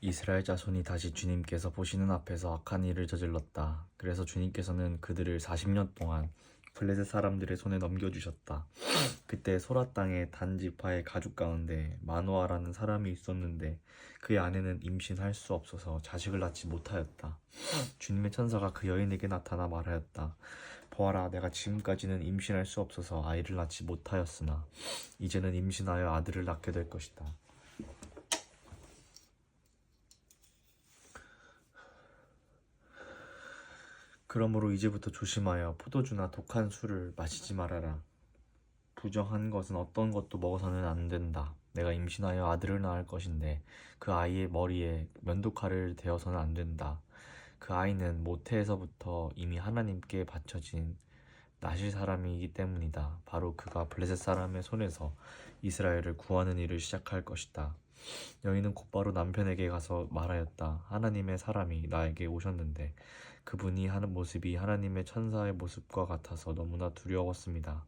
이스라엘 자손이 다시 주님께서 보시는 앞에서 악한 일을 저질렀다. 그래서 주님께서는 그들을 40년 동안 블레셋 사람들의 손에 넘겨주셨다. 그때 소라 땅의 단 지파의 가족 가운데 마노아라는 사람이 있었는데 그의 아내는 임신할 수 없어서 자식을 낳지 못하였다. 주님의 천사가 그 여인에게 나타나 말하였다. 보아라, 내가 지금까지는 임신할 수 없어서 아이를 낳지 못하였으나 이제는 임신하여 아들을 낳게 될 것이다. 그러므로 이제부터 조심하여 포도주나 독한 술을 마시지 말아라. 부정한 것은 어떤 것도 먹어서는 안 된다. 내가 임신하여 아들을 낳을 것인데 그 아이의 머리에 면도칼을 대어서는 안 된다. 그 아이는 모태에서부터 이미 하나님께 바쳐진 나실 사람이기 때문이다. 바로 그가 블레셋 사람의 손에서 이스라엘을 구하는 일을 시작할 것이다. 여인은 곧바로 남편에게 가서 말하였다. 하나님의 사람이 나에게 오셨는데 그분이 하는 모습이 하나님의 천사의 모습과 같아서 너무나 두려웠습니다.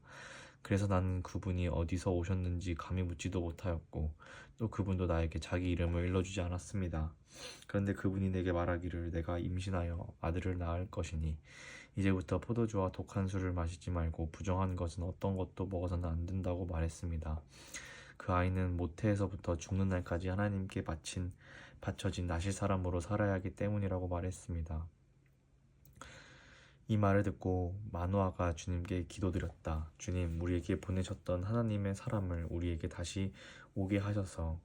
그래서 나는 그분이 어디서 오셨는지 감히 묻지도 못하였고 또 그분도 나에게 자기 이름을 일러주지 않았습니다. 그런데 그분이 내게 말하기를 내가 임신하여 아들을 낳을 것이니 이제부터 포도주와 독한 술을 마시지 말고 부정한 것은 어떤 것도 먹어서는 안 된다고 말했습니다. 그 아이는 모태에서부터 죽는 날까지 하나님께 바쳐진 나실 사람으로 살아야 하기 때문이라고 말했습니다. 이 말을 듣고 마노아가 주님께 기도드렸다. 주님, 우리에게 보내셨던 하나님의 사람을 우리에게 다시 오게 하셔서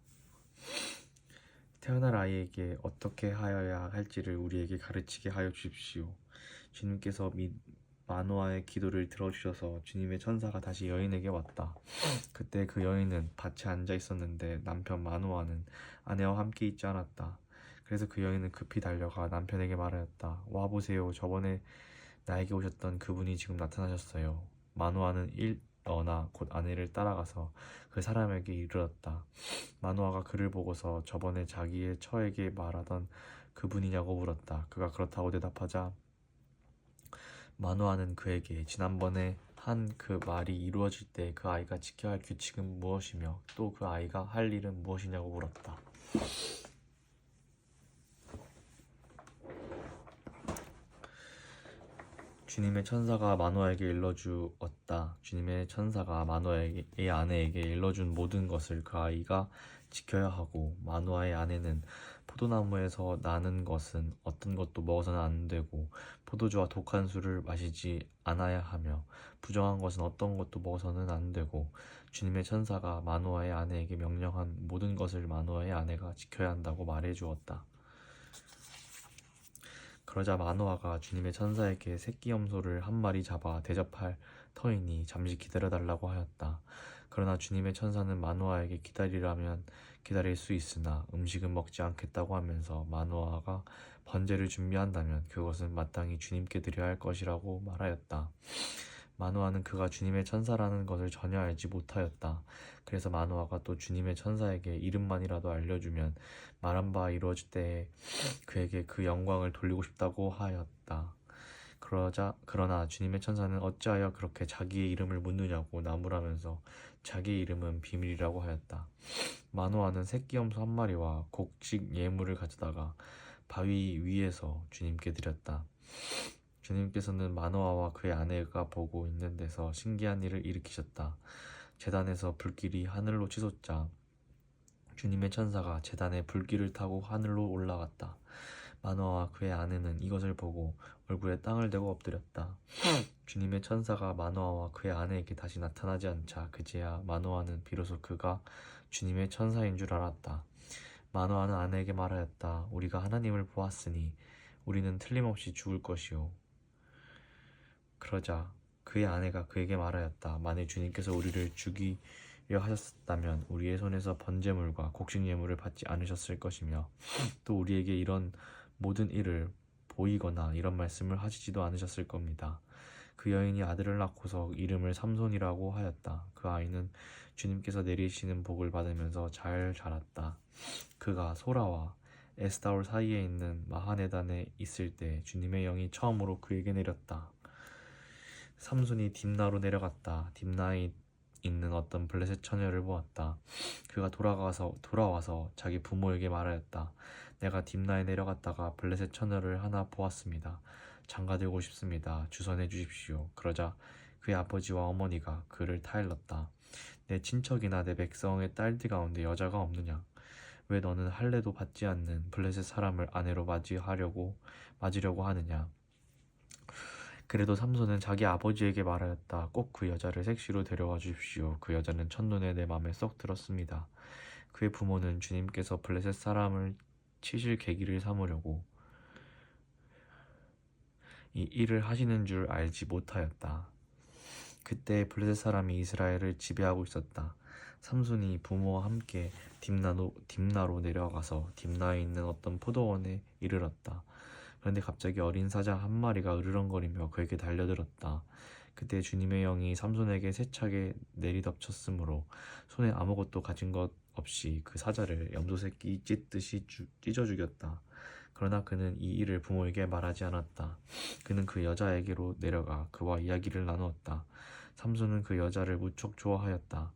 태어날 아이에게 어떻게 하여야 할지를 우리에게 가르치게 하여 주십시오. 주님께서 마노아의 기도를 들어주셔서 주님의 천사가 다시 여인에게 왔다. 그때 그 여인은 밭에 앉아 있었는데 남편 마노아는 아내와 함께 있지 않았다. 그래서 그 여인은 급히 달려가 남편에게 말하였다. 와 보세요. 저번에 나에게 오셨던 그분이 지금 나타나셨어요. 마노아는 일어나 곧 아내를 따라가서 그 사람에게 이르렀다. 마노아가 그를 보고서 저번에 자기의 처에게 말하던 그분이냐고 물었다. 그가 그렇다고 대답하자 마노아는 그에게 지난번에 한 그 말이 이루어질 때 그 아이가 지켜야 할 규칙은 무엇이며 또 그 아이가 할 일은 무엇이냐고 물었다. 주님의 천사가 마노아에게 일러주었다. 주님의 천사가 마노아의 아내에게 일러준 모든 것을 그 아이가 지켜야 하고 마노아의 아내는 포도나무에서 나는 것은 어떤 것도 먹어서는 안 되고 포도주와 독한 술을 마시지 않아야 하며 부정한 것은 어떤 것도 먹어서는 안 되고 주님의 천사가 마노아의 아내에게 명령한 모든 것을 마노아의 아내가 지켜야 한다고 말해 주었다. 그러자 마노아가 주님의 천사에게 새끼 염소를 한 마리 잡아 대접할 터이니 잠시 기다려달라고 하였다. 그러나 주님의 천사는 마노아에게 기다리라면 기다릴 수 있으나 음식은 먹지 않겠다고 하면서 마노아가 번제를 준비한다면 그것은 마땅히 주님께 드려야 할 것이라고 말하였다. 마노아는 그가 주님의 천사라는 것을 전혀 알지 못하였다. 그래서 마노아가 또 주님의 천사에게 이름만이라도 알려주면 말한 바 이루어질 때에 그에게 그 영광을 돌리고 싶다고 하였다. 그러나 주님의 천사는 어찌하여 그렇게 자기의 이름을 묻느냐고 나무라면서 자기의 이름은 비밀이라고 하였다. 마노아는 새끼 염소 한 마리와 곡식 예물을 가져다가 바위 위에서 주님께 드렸다. 주님께서는 마노아와 그의 아내가 보고 있는 데서 신기한 일을 일으키셨다. 제단에서 불길이 하늘로 치솟자 주님의 천사가 제단에 불길을 타고 하늘로 올라갔다. 마노아와 그의 아내는 이것을 보고 얼굴에 땅을 대고 엎드렸다. 주님의 천사가 마노아와 그의 아내에게 다시 나타나지 않자 그제야 마노아는 비로소 그가 주님의 천사인 줄 알았다. 마노아는 아내에게 말하였다. 우리가 하나님을 보았으니 우리는 틀림없이 죽을 것이오. 그러자 그의 아내가 그에게 말하였다. 만일 주님께서 우리를 죽이려 하셨다면 우리의 손에서 번제물과 곡식 예물을 받지 않으셨을 것이며 또 우리에게 이런 모든 일을 보이거나 이런 말씀을 하시지도 않으셨을 겁니다. 그 여인이 아들을 낳고서 이름을 삼손이라고 하였다. 그 아이는 주님께서 내리시는 복을 받으면서 잘 자랐다. 그가 소라와 에스타올 사이에 있는 마하네단에 있을 때 주님의 영이 처음으로 그에게 내렸다. 삼손이 딥나로 내려갔다. 딥나에 있는 어떤 블레셋 처녀를 보았다. 그가 돌아와서 자기 부모에게 말하였다. 내가 딥나에 내려갔다가 블레셋 처녀를 하나 보았습니다. 장가들고 싶습니다. 주선해 주십시오. 그러자 그의 아버지와 어머니가 그를 타일렀다. 내 친척이나 내 백성의 딸들 가운데 여자가 없느냐? 왜 너는 할례도 받지 않는 블레셋 사람을 아내로 맞으려고 하느냐? 그래도 삼손은 자기 아버지에게 말하였다. 꼭 그 여자를 색시로 데려와 주십시오. 그 여자는 첫눈에 내 맘에 쏙 들었습니다. 그의 부모는 주님께서 블레셋 사람을 치실 계기를 삼으려고 이 일을 하시는 줄 알지 못하였다. 그때 블레셋 사람이 이스라엘을 지배하고 있었다. 삼손이 부모와 함께 딥나로 내려가서 딥나에 있는 어떤 포도원에 이르렀다. 그런데 갑자기 어린 사자 한 마리가 으르렁거리며 그에게 달려들었다. 그때 주님의 영이 삼손에게 세차게 내리덮쳤으므로 손에 아무것도 가진 것 없이 그 사자를 염소새끼 찢듯이 찢어 죽였다. 그러나 그는 이 일을 부모에게 말하지 않았다. 그는 그 여자에게로 내려가 그와 이야기를 나누었다. 삼손은 그 여자를 무척 좋아하였다.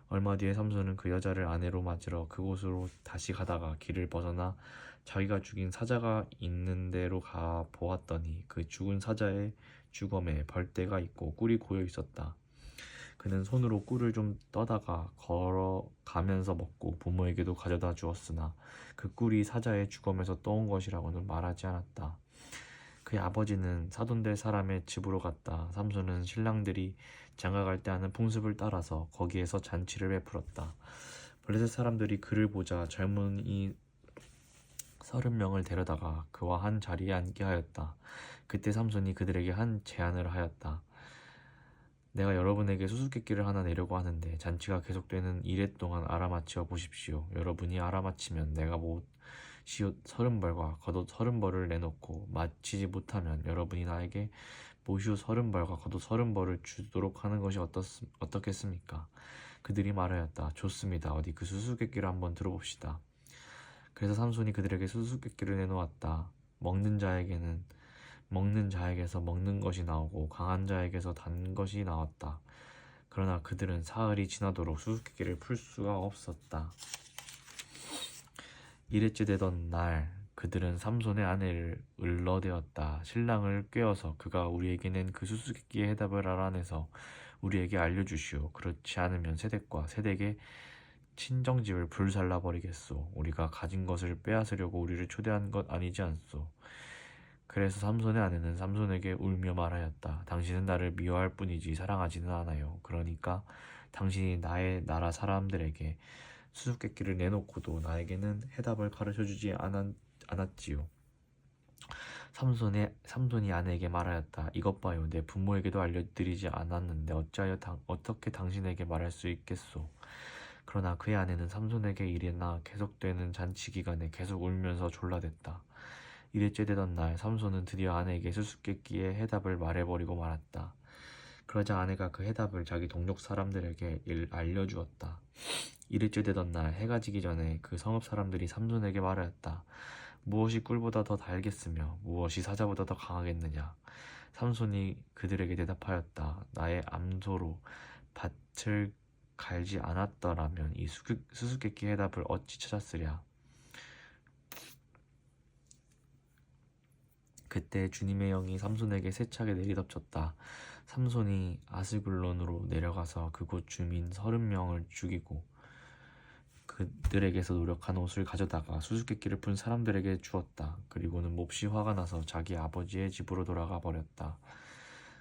얼마 뒤에 삼손은 그 여자를 아내로 맞으러 그곳으로 다시 가다가 길을 벗어나 자기가 죽인 사자가 있는 데로 가 보았더니 그 죽은 사자의 주검에 벌떼가 있고 꿀이 고여 있었다. 그는 손으로 꿀을 좀 떠다가 걸어가면서 먹고 부모에게도 가져다 주었으나 그 꿀이 사자의 주검에서 떠온 것이라고는 말하지 않았다. 그의 아버지는 사돈될 사람의 집으로 갔다. 삼손은 신랑들이 장가갈 때 하는 풍습을 따라서 거기에서 잔치를 베풀었다. 블레셋 사람들이 그를 보자 젊은이 30명을 데려다가 그와 한 자리에 앉게 하였다. 그때 삼손이 그들에게 한 제안을 하였다. 내가 여러분에게 수수께끼를 하나 내려고 하는데 잔치가 계속되는 이래 동안 알아맞혀 보십시오. 여러분이 알아맞히면 내가 시옷 30벌과 겉옷 30벌을 내놓고 마치지 못하면 여러분이 나에게 모시옷 30벌과 겉옷 30벌을 주도록 하는 것이 어떻겠습니까? 그들이 말하였다. 좋습니다. 어디 그 수수께끼를 한번 들어봅시다. 그래서 삼손이 그들에게 수수께끼를 내놓았다. 먹는 자에게서 먹는 것이 나오고 강한 자에게서 단 것이 나왔다. 그러나 그들은 사흘이 지나도록 수수께끼를 풀 수가 없었다. 이랬지 되던 날 그들은 삼손의 아내를 을러대었다. 신랑을 꾀어서 그가 우리에게 낸 그 수수께끼의 해답을 알아내서 우리에게 알려주시오. 그렇지 않으면 세댁과 세댁의 친정집을 불살라 버리겠소. 우리가 가진 것을 빼앗으려고 우리를 초대한 것 아니지 않소. 그래서 삼손의 아내는 삼손에게 울며 말하였다. 당신은 나를 미워할 뿐이지 사랑하지는 않아요. 그러니까 당신이 나의 나라 사람들에게 수수께끼를 내놓고도 나에게는 해답을 가르쳐주지 않았지요. 삼손이 아내에게 말하였다. 이것 봐요. 내 부모에게도 알려드리지 않았는데 어떻게 당신에게 말할 수 있겠소. 그러나 그의 아내는 삼손에게 일이나 계속되는 잔치 기간에 계속 울면서 졸라댔다. 이랬째 되던 날 삼손은 드디어 아내에게 수수께끼의 해답을 말해버리고 말았다. 그러자 아내가 그 해답을 자기 동족 사람들에게 알려주었다. 이랬째 되던 날 해가 지기 전에 그 성읍 사람들이 삼손에게 말하였다. 무엇이 꿀보다 더 달겠으며 무엇이 사자보다 더 강하겠느냐. 삼손이 그들에게 대답하였다. 나의 암소로 밭을 갈지 않았더라면 이 수수께끼 해답을 어찌 찾았으랴. 그때 주님의 영이 삼손에게 세차게 내리덮쳤다. 삼손이 아스글론으로 내려가서 그곳 주민 30명을 죽이고 그들에게서 노력한 옷을 가져다가 수수께끼를 푼 사람들에게 주었다. 그리고는 몹시 화가 나서 자기 아버지의 집으로 돌아가 버렸다.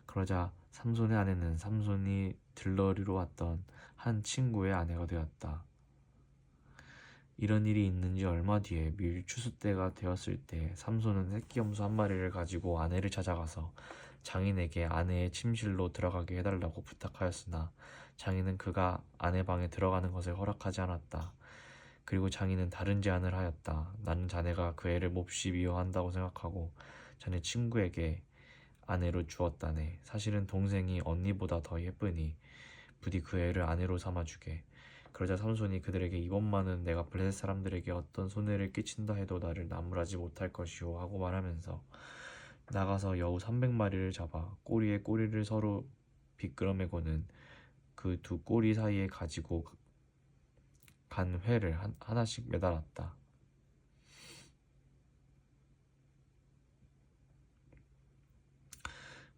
그러자 삼손의 아내는 삼손이 들러리로 왔던 한 친구의 아내가 되었다. 이런 일이 있는 지 얼마 뒤에 밀추수 때가 되었을 때 삼손은 새끼염소 한 마리를 가지고 아내를 찾아가서 장인에게 아내의 침실로 들어가게 해달라고 부탁하였으나 장인은 그가 아내 방에 들어가는 것을 허락하지 않았다. 그리고 장인은 다른 제안을 하였다. 나는 자네가 그 애를 몹시 미워한다고 생각하고 자네 친구에게 아내로 주었다네. 사실은 동생이 언니보다 더 예쁘니 부디 그 애를 아내로 삼아주게. 그러자 삼손이 그들에게 이번만은 내가 블레셋 사람들에게 어떤 손해를 끼친다 해도 나를 나무라지 못할 것이오 하고 말하면서 나가서 여우 300마리를 잡아 꼬리에 꼬리를 서로 비끄러매고는 그 두 꼬리 사이에 가지고 '간 회를 하나씩 매달았다.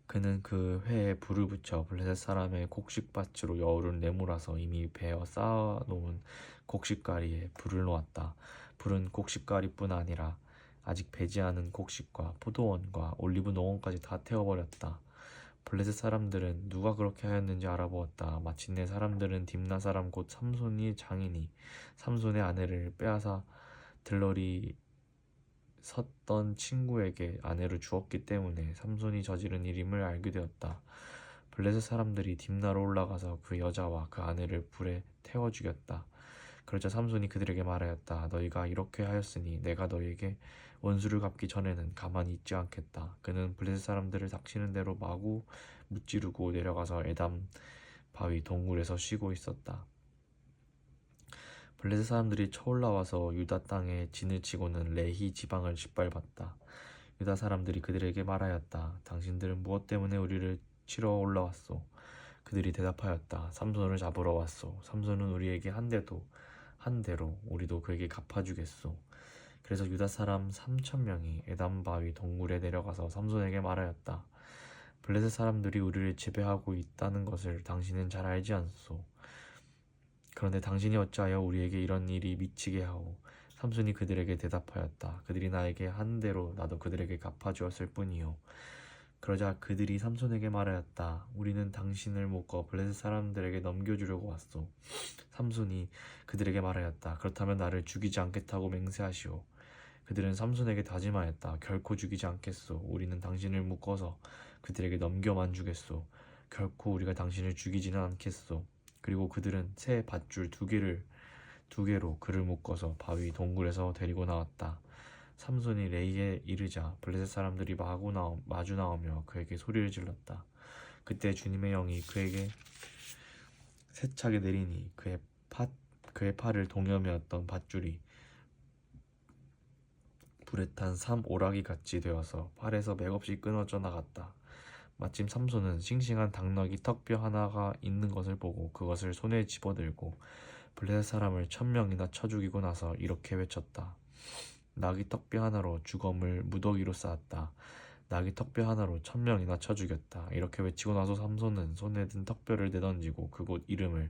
그는 그 회에 불을 붙여 블레셋 사람의 곡식밭으로 여울을 내몰아서 이미 베어 쌓아놓은 곡식가리에 불을 놓았다. 불은 곡식가리뿐 아니라 아직 배지 않은 곡식과 포도원과 올리브 농원까지 다 태워버렸다. 블레셋 사람들은 누가 그렇게 하였는지 알아보았다. 마침내 사람들은 딥나 사람 곧 삼손이 장인이 삼손의 아내를 빼앗아 들러리 섰던 친구에게 아내로 주었기 때문에 삼손이 저지른 일임을 알게 되었다. 블레셋 사람들이 딥나로 올라가서 그 여자와 그 아내를 불에 태워 죽였다. 그러자 삼손이 그들에게 말하였다. 너희가 이렇게 하였으니 내가 너희에게 원수를 갚기 전에는 가만히 있지 않겠다. 그는 블레셋 사람들을 닥치는 대로 마구 무찌르고 내려가서 에담 바위 동굴에서 쉬고 있었다. 블레셋 사람들이 쳐올라와서 유다 땅에 진을 치고는 레히 지방을 짓밟았다. 유다 사람들이 그들에게 말하였다. 당신들은 무엇 때문에 우리를 치러 올라왔소? 그들이 대답하였다. 삼손을 잡으러 왔소. 삼손은 우리에게 한 대로 우리도 그에게 갚아주겠소. 그래서 유다 사람 3,000명이 에담 바위 동굴에 내려가서 삼손에게 말하였다. 블레셋 사람들이 우리를 지배하고 있다는 것을 당신은 잘 알지 않소? 그런데 당신이 어찌하여 우리에게 이런 일이 미치게 하오? 삼손이 그들에게 대답하였다. 그들이 나에게 한 대로 나도 그들에게 갚아주었을 뿐이요. 그러자 그들이 삼손에게 말하였다. 우리는 당신을 묶어 블레셋 사람들에게 넘겨주려고 왔소. 삼손이 그들에게 말하였다. 그렇다면 나를 죽이지 않겠다고 맹세하시오. 그들은 삼손에게 다짐하였다. 결코 죽이지 않겠소. 우리는 당신을 묶어서 그들에게 넘겨만 주겠소. 결코 우리가 당신을 죽이지는 않겠소. 그리고 그들은 새 밧줄 두 개로 그를 묶어서 바위 동굴에서 데리고 나왔다. 삼손이 레이에 이르자 블레셋 사람들이 마주 나오며 그에게 소리를 질렀다. 그때 주님의 영이 그에게 세차게 내리니 그의 팔을 동여매었던 밧줄이 불에 탄 삼오라기 같이 되어서 팔에서 맥없이 끊어져 나갔다. 마침 삼손은 싱싱한 닭너기 턱뼈 하나가 있는 것을 보고 그것을 손에 집어들고 블레셋 사람을 1,000명이나 쳐 죽이고 나서 이렇게 외쳤다. 나귀 턱뼈 하나로 주검을 무더기로 쌓았다. 나귀 턱뼈 하나로 1,000명이나 쳐 죽였다. 이렇게 외치고 나서 삼손은 손에 든 턱뼈를 내던지고 그곳 이름을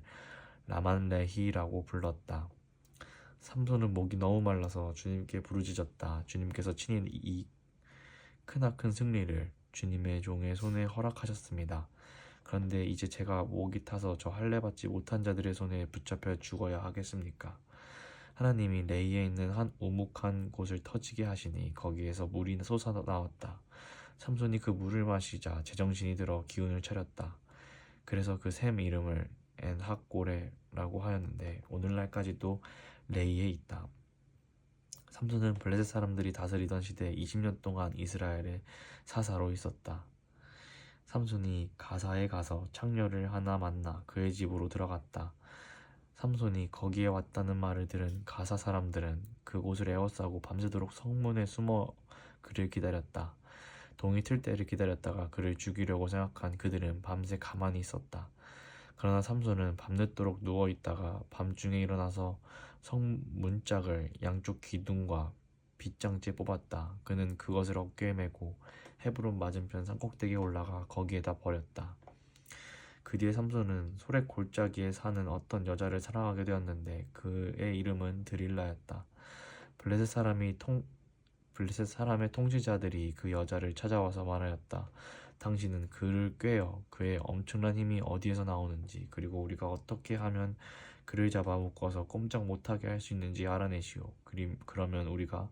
라만레히라고 불렀다. 삼손은 목이 너무 말라서 주님께 부르짖었다. 주님께서 친히 이 크나큰 승리를 주님의 종의 손에 허락하셨습니다. 그런데 이제 제가 목이 타서 저 할례 받지 못한 자들의 손에 붙잡혀 죽어야 하겠습니까? 하나님이 레이에 있는 한 오목한 곳을 터지게 하시니 거기에서 물이 솟아나왔다. 삼손이 그 물을 마시자 제정신이 들어 기운을 차렸다. 그래서 그 샘 이름을 엔학고레라고 하였는데 오늘날까지도 레이에 있다. 삼손은 블레셋 사람들이 다스리던 시대 20년 동안 이스라엘의 사사로 있었다. 삼손이 가사에 가서 창녀를 하나 만나 그의 집으로 들어갔다. 삼손이 거기에 왔다는 말을 들은 가사 사람들은 그곳을 에워싸고 밤새도록 성문에 숨어 그를 기다렸다. 동이 틀 때를 기다렸다가 그를 죽이려고 생각한 그들은 밤새 가만히 있었다. 그러나 삼손은 밤늦도록 누워있다가 밤중에 일어나서 성문짝을 양쪽 기둥과 빗장째 뽑았다. 그는 그것을 어깨에 메고 헤브론 맞은편 산꼭대기에 올라가 거기에다 버렸다. 그 뒤에 삼손은 소렉 골짜기에 사는 어떤 여자를 사랑하게 되었는데 그의 이름은 드릴라였다. 블레셋 사람의 통치자들이 그 여자를 찾아와서 말하였다. 당신은 그를 꿰어 그의 엄청난 힘이 어디에서 나오는지 그리고 우리가 어떻게 하면 그를 잡아 묶어서 꼼짝 못하게 할 수 있는지 알아내시오. 그러면 우리가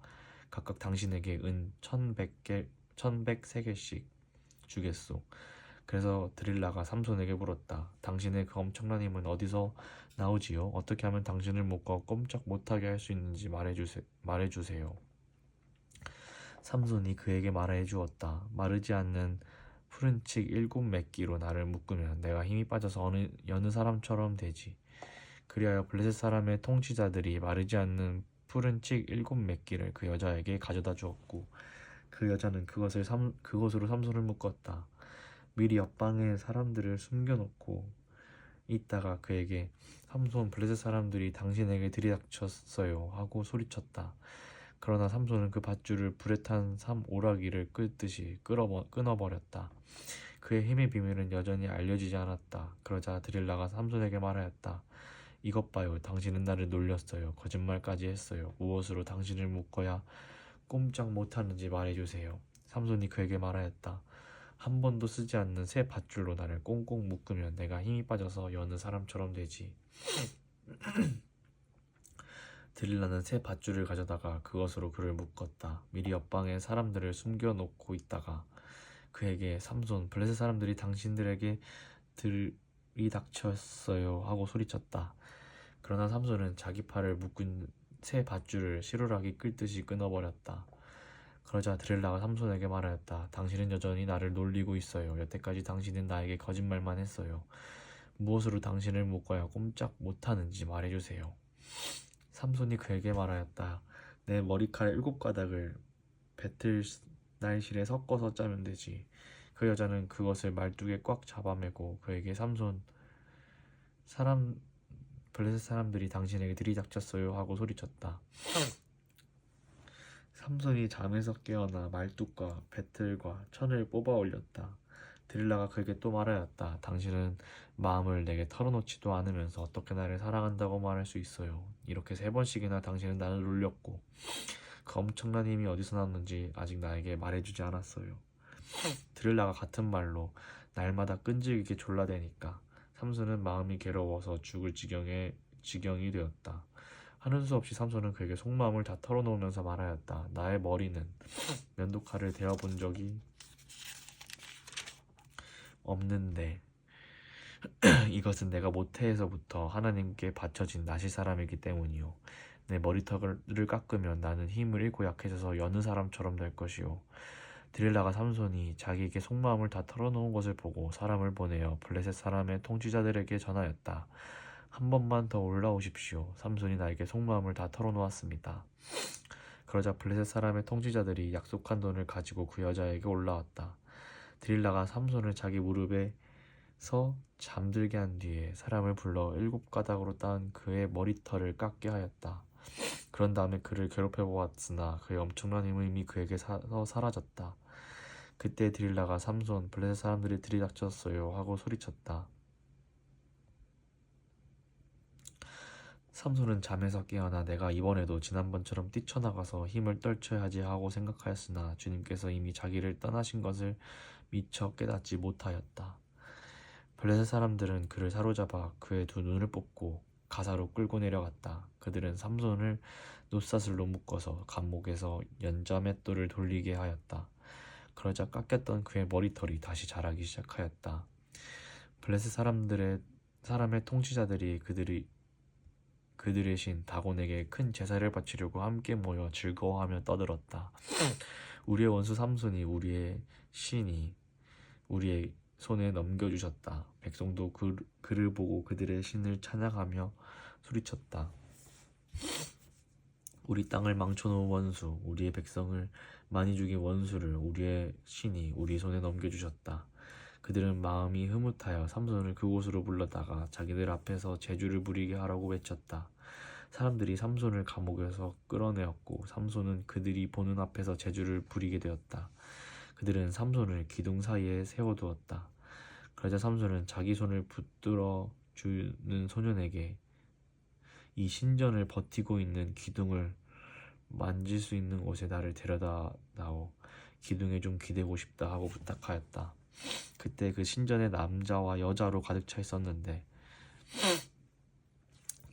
각각 당신에게 은 1,100세겔씩 주겠소. 그래서 드릴라가 삼손에게 물었다. 당신의 그 엄청난 힘은 어디서 나오지요? 어떻게 하면 당신을 묶어 꼼짝 못하게 할 수 있는지 말해주세요. 삼손이 그에게 말해주었다. 마르지 않는 푸른 칡 7매끼로 나를 묶으면 내가 힘이 빠져서 여느 사람처럼 되지. 그리하여 블레셋 사람의 통치자들이 마르지 않는 푸른 칡 7매끼를 그 여자에게 가져다 주었고 그 여자는 그것으로 삼손을 묶었다. 미리 옆방에 사람들을 숨겨놓고 있다가 그에게 삼손 블레셋 사람들이 당신에게 들이닥쳤어요 하고 소리쳤다. 그러나 삼손은 그 밧줄을 불에 탄 삼오라기를 끌듯이 끊어버렸다. 그의 힘의 비밀은 여전히 알려지지 않았다. 그러자 드릴라가 삼손에게 말하였다. 이것 봐요. 당신은 나를 놀렸어요. 거짓말까지 했어요. 무엇으로 당신을 묶어야 꼼짝 못하는지 말해주세요. 삼손이 그에게 말하였다. 한 번도 쓰지 않는 새 밧줄로 나를 꽁꽁 묶으면 내가 힘이 빠져서 여느 사람처럼 되지. 드릴라는 새 밧줄을 가져다가 그것으로 그를 묶었다. 미리 옆방에 사람들을 숨겨놓고 있다가 그에게 삼손, 블레셋 사람들이 당신들에게 들이닥쳤어요 하고 소리쳤다. 그러나 삼손은 자기 팔을 묶은 새 밧줄을 시루라기 끌듯이 끊어버렸다. 그러자 드릴라가 삼손에게 말하였다. 당신은 여전히 나를 놀리고 있어요. 여태까지 당신은 나에게 거짓말만 했어요. 무엇으로 당신을 묶어야 꼼짝 못하는지 말해주세요. 삼손이 그에게 말하였다. 내 머리칼 7가닥을 배틀날실에 섞어서 짜면 되지. 그 여자는 그것을 말뚝에 꽉 잡아매고 그에게 블레셋 사람들이 당신에게 들이닥쳤어요 하고 소리쳤다. 삼손이 잠에서 깨어나 말뚝과 배틀과 천을 뽑아 올렸다. 드릴라가 그에게 또 말하였다. 당신은 마음을 내게 털어놓지도 않으면서 어떻게 나를 사랑한다고 말할 수 있어요. 이렇게 3번씩이나 당신은 나를 놀렸고 그 엄청난 힘이 어디서 났는지 아직 나에게 말해주지 않았어요. 드릴라가 같은 말로 날마다 끈질기게 졸라대니까 삼손은 마음이 괴로워서 죽을 지경이 되었다. 하는 수 없이 삼손은 그에게 속마음을 다 털어놓으면서 말하였다. 나의 머리는 면도칼을 대어본 적이 없는데 이것은 내가 모태에서부터 하나님께 바쳐진 나시 사람이기 때문이요. 내 머리털을 깎으면 나는 힘을 잃고 약해져서 여느 사람처럼 될 것이요. 드릴라가 삼손이 자기에게 속마음을 다 털어놓은 것을 보고 사람을 보내어 블레셋 사람의 통치자들에게 전하였다. 한 번만 더 올라오십시오. 삼손이 나에게 속마음을 다 털어놓았습니다. 그러자 블레셋 사람의 통치자들이 약속한 돈을 가지고 그 여자에게 올라왔다. 드릴라가 삼손을 자기 무릎에서 잠들게 한 뒤에 사람을 불러 7가닥으로 딴 그의 머리털을 깎게 하였다. 그런 다음에 그를 괴롭혀 보았으나 그의 엄청난 힘은 이미 그에게 사라졌다. 그때 드릴라가 삼손, 블레셋 사람들이 들이닥쳤어요 하고 소리쳤다. 삼손은 잠에서 깨어나 내가 이번에도 지난번처럼 뛰쳐나가서 힘을 떨쳐야 하지 하고 생각하였으나 주님께서 이미 자기를 떠나신 것을 미처 깨닫지 못하였다. 블레셋 사람들은 그를 사로잡아 그의 2눈을 뽑고 가사로 끌고 내려갔다. 그들은 삼손을 놋사슬로 묶어서 감옥에서 연자맷돌을 돌리게 하였다. 그러자 깎였던 그의 머리털이 다시 자라기 시작하였다. 블레셋 사람의 통치자들이 그들의 신 다곤에게 큰 제사를 바치려고 함께 모여 즐거워하며 떠들었다. 우리의 원수 삼손이 우리의 신이 우리의 손에 넘겨주셨다. 백성도 그를 보고 그들의 신을 찬양하며 소리쳤다. 우리 땅을 망쳐놓은 원수, 우리의 백성을 많이 죽인 원수를 우리의 신이 우리 손에 넘겨주셨다. 그들은 마음이 흐뭇하여 삼손을 그곳으로 불러다가 자기들 앞에서 제주를 부리게 하라고 외쳤다. 사람들이 삼손을 감옥에서 끌어내었고 삼손은 그들이 보는 앞에서 제주를 부리게 되었다. 그들은 삼손을 기둥 사이에 세워두었다. 그러자 삼손은 자기 손을 붙들어 주는 소년에게 이 신전을 버티고 있는 기둥을 만질 수 있는 곳에 나를 데려다 놔오. 기둥에 좀 기대고 싶다 하고 부탁하였다. 그때 그 신전에 남자와 여자로 가득 차 있었는데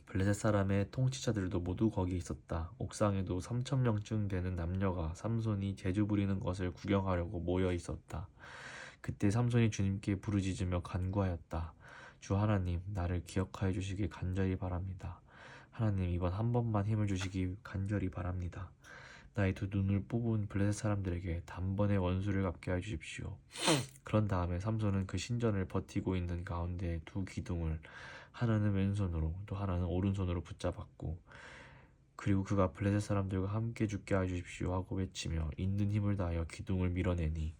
블레셋 사람의 통치자들도 모두 거기 있었다. 옥상에도 3,000명쯤 되는 남녀가 삼손이 제주 부리는 것을 구경하려고 모여 있었다. 그때 삼손이 주님께 부르짖으며 간구하였다. 주 하나님, 나를 기억하여 주시기 간절히 바랍니다. 하나님, 이번 한 번만 힘을 주시기 간절히 바랍니다. 나의 2눈을 뽑은 블레셋 사람들에게 단번에 원수를 갚게 해 주십시오. 그런 다음에 삼손은 그 신전을 버티고 있는 가운데 2 기둥을 하나는 왼손으로 또 하나는 오른손으로 붙잡았고 그리고 그가 블레셋 사람들과 함께 죽게 해 주십시오 하고 외치며 있는 힘을 다하여 기둥을 밀어내니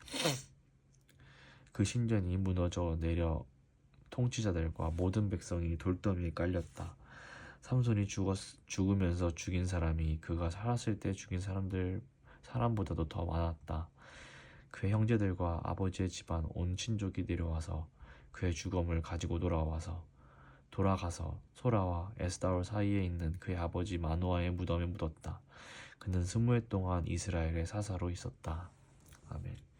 그 신전이 무너져 내려 통치자들과 모든 백성이 돌더미에 깔렸다. 삼손이 죽으면서 죽인 사람이 그가 살았을 때 죽인 사람보다도 더 많았다. 그의 형제들과 아버지의 집안 온 친족이 내려와서 그의 주검을 가지고 돌아가서 소라와 에스다올 사이에 있는 그의 아버지 마노아의 무덤에 묻었다. 그는 20해 동안 이스라엘의 사사로 있었다. 아멘.